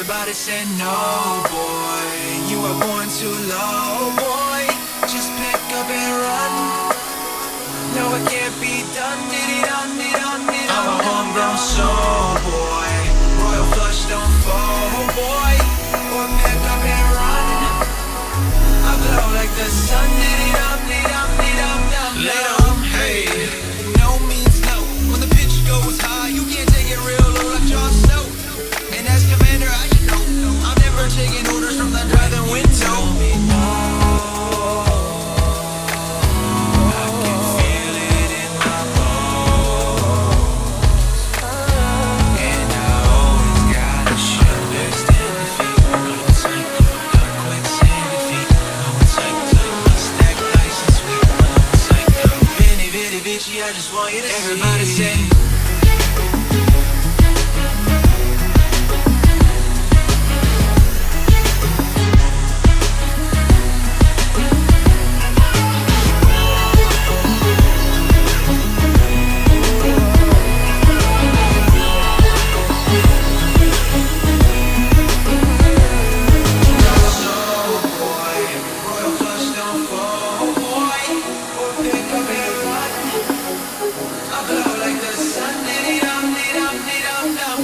Everybody say no, boy. You are born too low, boy. Just pick up and run. No, it can't be done. I'm a homegrown soul, boy. Royal flush, don't fall, boy. Or pick up and run. I glow like the sun. Let 'em hate. No means no. When the pitch goes high, you can't take it real low like Jon Snow. And as commander, I should know I'm never taking orders from the driving window. I can feel it in my bones, and I always gotta shoulder stand defeat. Going psycho, got quicksand defeat. Going psycho, my stack nice and sweet. Going psycho, Vinny, Vinny, Vici, I just want you to see. Everybody say.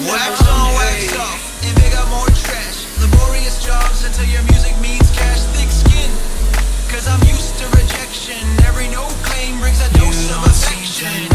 Wax on, wax off, and they got more trash. Laborious jobs until your music means cash. Thick skin, cause I'm used to rejection. Every no claim brings a dose of affection.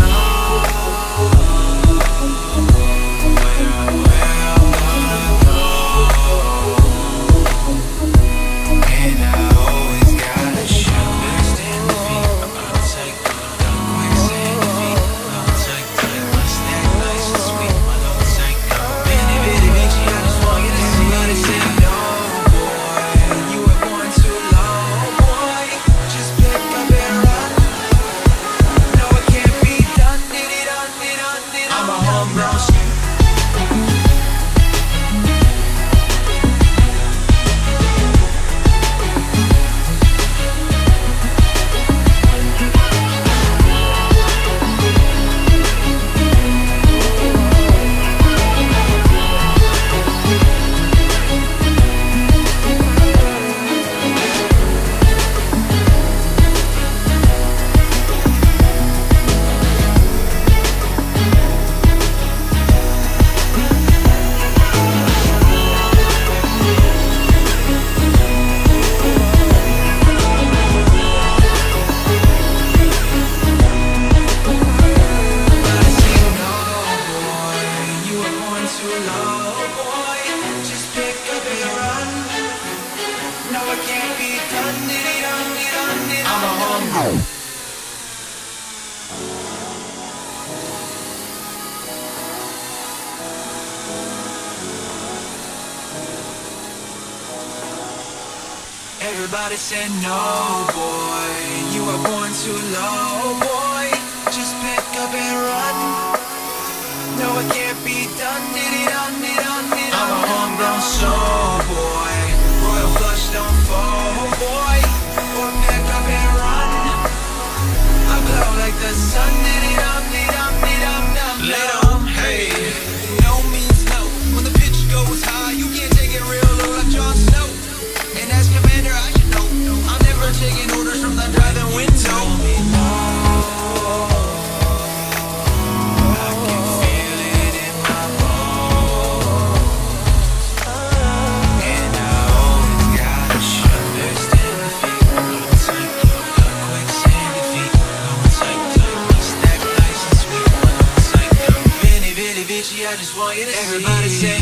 Everybody say no, boy. You are born too low, boy. Just pick up and run. No, it can't be done. I'm a homegrown soul, boy. Royal flush, don't fall, boy. Or pick up and run. I glow like the sun. Let 'em hate. No means no. When the pitch goes high, you can't take it real low like Jon Snow. And as commander, I should know I'm never taking orders from the driving window. I can feel it in my bones, and I always gotta shoulder stand defeat. Going psycho, got quicksand defeat. Going psycho, my stack nice and sweet. Going psycho, Vinny, Vinny, Vici, I just want you to see. Everybody say.